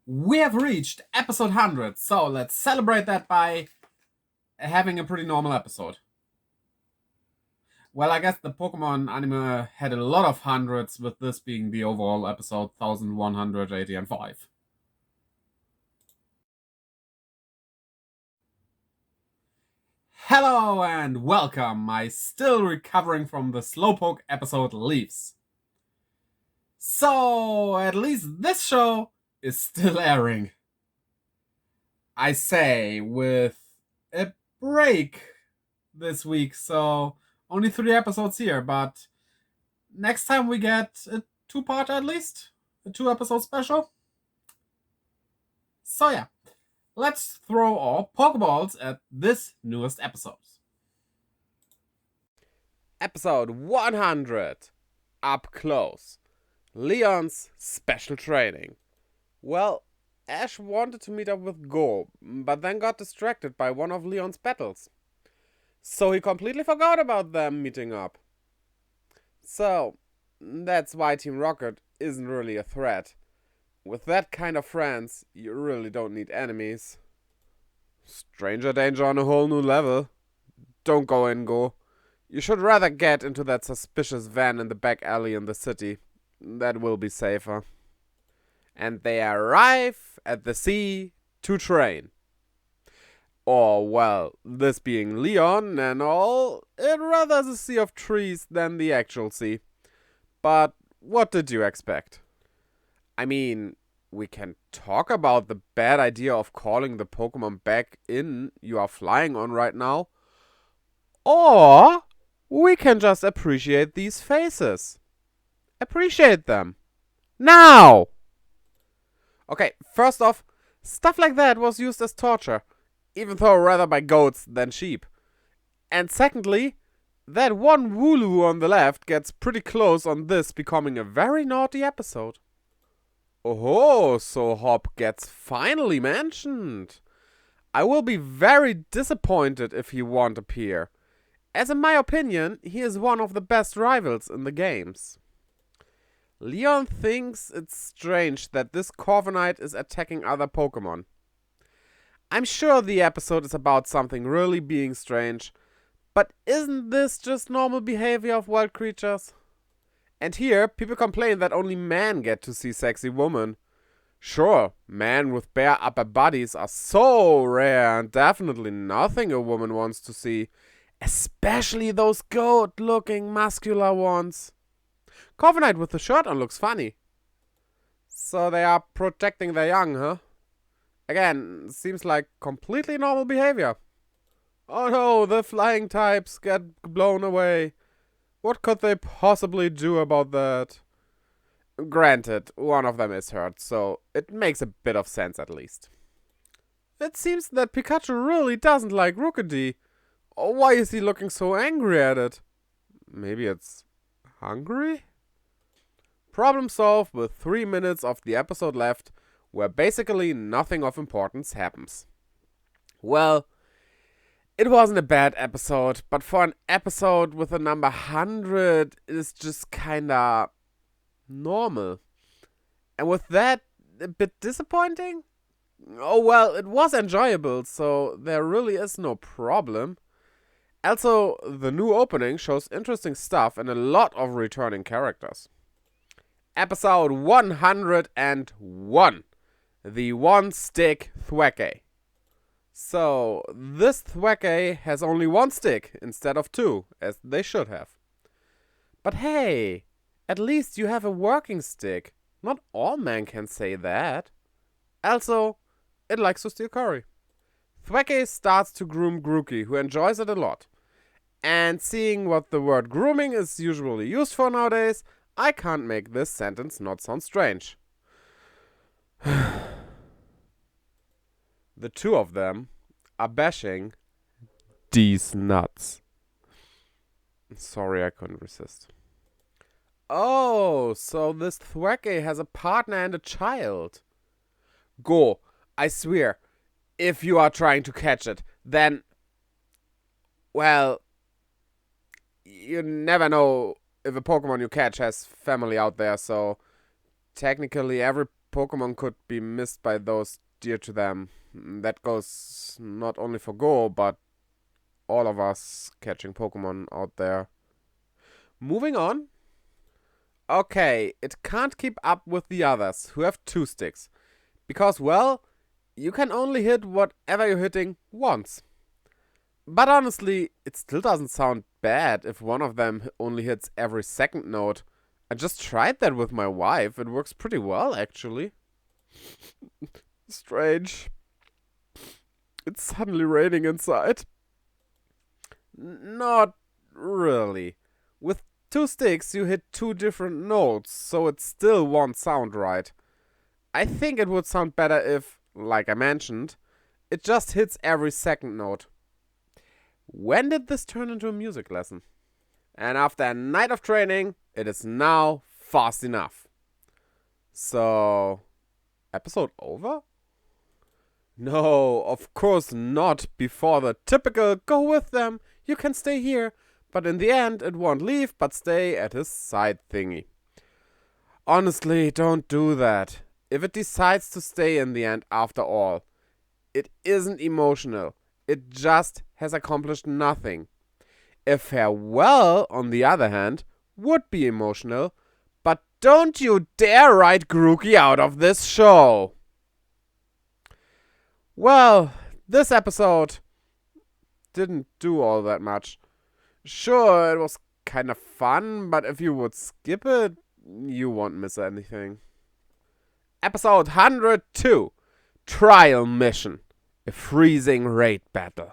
We have reached episode 100, so let's celebrate that by having a pretty normal episode. Well, I guess the Pokemon anime had a lot of hundreds, with this being the overall episode 1185. Hello and welcome. I still recovering from the Slowpoke episode Leaves. So, at least this show is still airing. I say, with a break this week, so only 3 episodes here, but next time we get a 2-part at least, a 2-episode special. So yeah, let's throw our Pokeballs at this newest episode. Episode 100. Up Close. Leon's special training. Well, Ash wanted to meet up with Go, but then got distracted by one of Leon's battles. So he completely forgot about them meeting up. So, that's why Team Rocket isn't really a threat. With that kind of friends, you really don't need enemies. Stranger danger on a whole new level. Don't go in, Go. You should rather get into that suspicious van in the back alley in the city. That will be safer. And they arrive at the sea to train. Or, well, this being Leon and all, it rather is a sea of trees than the actual sea. But what did you expect? I mean, we can talk about the bad idea of calling the Pokemon back in you are flying on right now. Or we can just appreciate these faces. Appreciate them. Now! Okay, first off, stuff like that was used as torture, even though rather by goats than sheep. And secondly, that one Wooloo on the left gets pretty close on this becoming a very naughty episode. Oh, so Hop gets finally mentioned. I will be very disappointed if he won't appear, as in my opinion, he is one of the best rivals in the games. Leon thinks it's strange that this Corviknight is attacking other Pokemon. I'm sure the episode is about something really being strange, but isn't this just normal behavior of wild creatures? And here, people complain that only men get to see sexy women. Sure, men with bare upper bodies are so rare and definitely nothing a woman wants to see. Especially those goat-looking muscular ones. Corviknight with the shirt on looks funny. So they are protecting their young, huh? Again, seems like completely normal behavior. Oh no, the flying types get blown away. What could they possibly do about that? Granted, one of them is hurt, so it makes a bit of sense at least. It seems that Pikachu really doesn't like Rookidee. Why is he looking so angry at it? Maybe it's hungry? Problem solved with 3 minutes of the episode left, where basically nothing of importance happens. Well, it wasn't a bad episode, but for an episode with a number 100, it is just kinda normal. And with that, a bit disappointing? Oh well, it was enjoyable, so there really is no problem. Also, the new opening shows interesting stuff and a lot of returning characters. Episode 101. The One-Stick Thwackey. So, this Thwackey has only one stick instead of two, as they should have. But hey, at least you have a working stick. Not all men can say that. Also, it likes to steal curry. Thwackey starts to groom Grookey, who enjoys it a lot. And seeing what the word grooming is usually used for nowadays, I can't make this sentence not sound strange. The two of them are bashing these nuts. Sorry, I couldn't resist. Oh, so this Thwackey has a partner and a child. Go, I swear, if you are trying to catch it, then, well, you never know if a Pokemon you catch has family out there, so technically every Pokemon could be missed by those dear to them. That goes not only for Go, but all of us catching Pokemon out there. Moving on. Okay, it can't keep up with the others who have 2 sticks. Because, well, you can only hit whatever you're hitting once. But honestly, it still doesn't sound bad if one of them only hits every second note. I just tried that with my wife. It works pretty well, actually. Strange. It's suddenly raining inside. Not really. With 2 sticks, you hit 2 different notes, so it still won't sound right. I think it would sound better if, like I mentioned, it just hits every second note. When did this turn into a music lesson? And after a night of training, it is now fast enough. So, episode over? No, of course not before the typical go with them, you can stay here, but in the end it won't leave but stay at his side thingy. Honestly, don't do that. If it decides to stay in the end after all, it isn't emotional. It just has accomplished nothing. A farewell, on the other hand, would be emotional, but don't you dare write Grookey out of this show! Well, this episode didn't do all that much. Sure, it was kind of fun, but if you would skip it, you won't miss anything. Episode 102, Trial Mission, a freezing raid battle.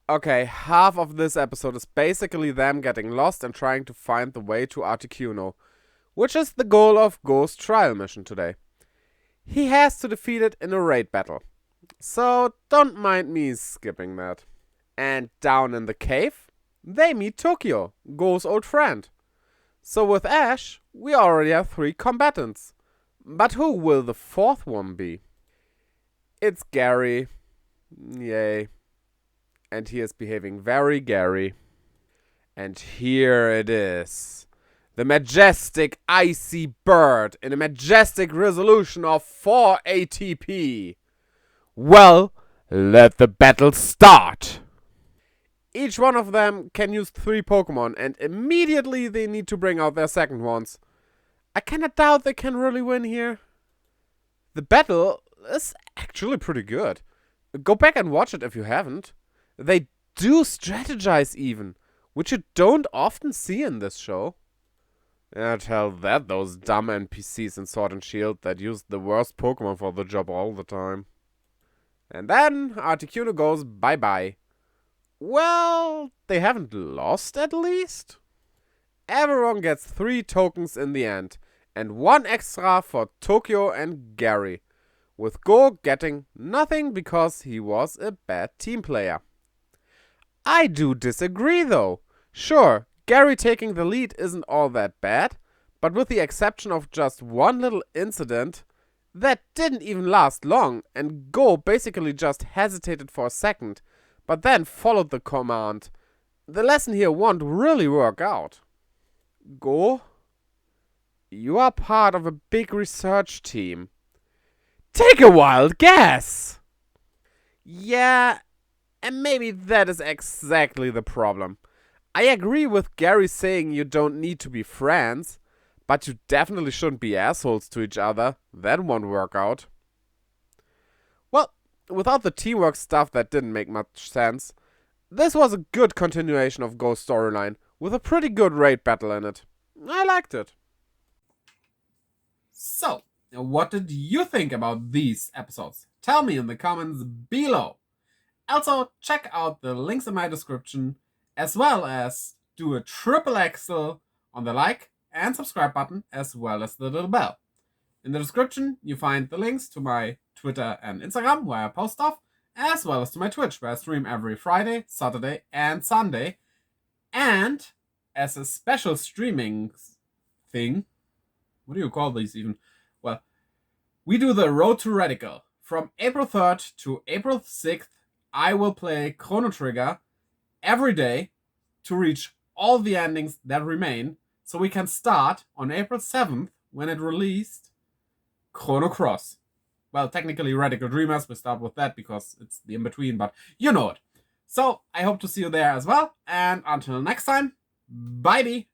Okay, half of this episode is basically them getting lost and trying to find the way to Articuno, which is the goal of Go's trial mission today. He has to defeat it in a raid battle, so don't mind me skipping that. And down in the cave, they meet Tokyo, Go's old friend. So with Ash, we already have 3 combatants. But who will the 4th one be? It's Gary. Yay. And he is behaving very Gary. And here it is. The majestic icy bird in a majestic resolution of 4 ATP. Well, let the battle start. Each one of them can use 3 Pokemon, and immediately they need to bring out their second ones. I kinda doubt they can really win here. The battle is actually pretty good. Go back and watch it if you haven't. They do strategize even, which you don't often see in this show. Yeah, tell that those dumb NPCs in Sword and Shield that use the worst Pokemon for the job all the time. And then Articuno goes bye-bye. Well, they haven't lost at least? Everyone gets 3 tokens in the end, and 1 extra for Tokyo and Gary, with Go getting nothing because he was a bad team player. I do disagree though. Sure, Gary taking the lead isn't all that bad, but with the exception of just one little incident that didn't even last long, and Go basically just hesitated for a second, but then followed the command, the lesson here won't really work out. Go, you are part of a big research team. Take a wild guess! Yeah, and maybe that is exactly the problem. I agree with Gary saying you don't need to be friends, but you definitely shouldn't be assholes to each other. That won't work out. Well, without the teamwork stuff that didn't make much sense, this was a good continuation of Go's storyline, with a pretty good raid battle in it. I liked it. So, what did you think about these episodes? Tell me in the comments below. Also, check out the links in my description, as well as do a triple Excel on the like and subscribe button, as well as the little bell. In the description, you find the links to my Twitter and Instagram, where I post stuff, as well as to my Twitch, where I stream every Friday, Saturday, and Sunday. And as a special streaming thing, what do you call these even? Well, we do the Road to Radical. From April 3rd to April 6th, I will play Chrono Trigger every day to reach all the endings that remain, so we can start on April 7th, when it released, Chrono Cross. Well, technically Radical Dreamers, we start with that because it's the in-between, but you know it. So, I hope to see you there as well, and until next time, bye-bye!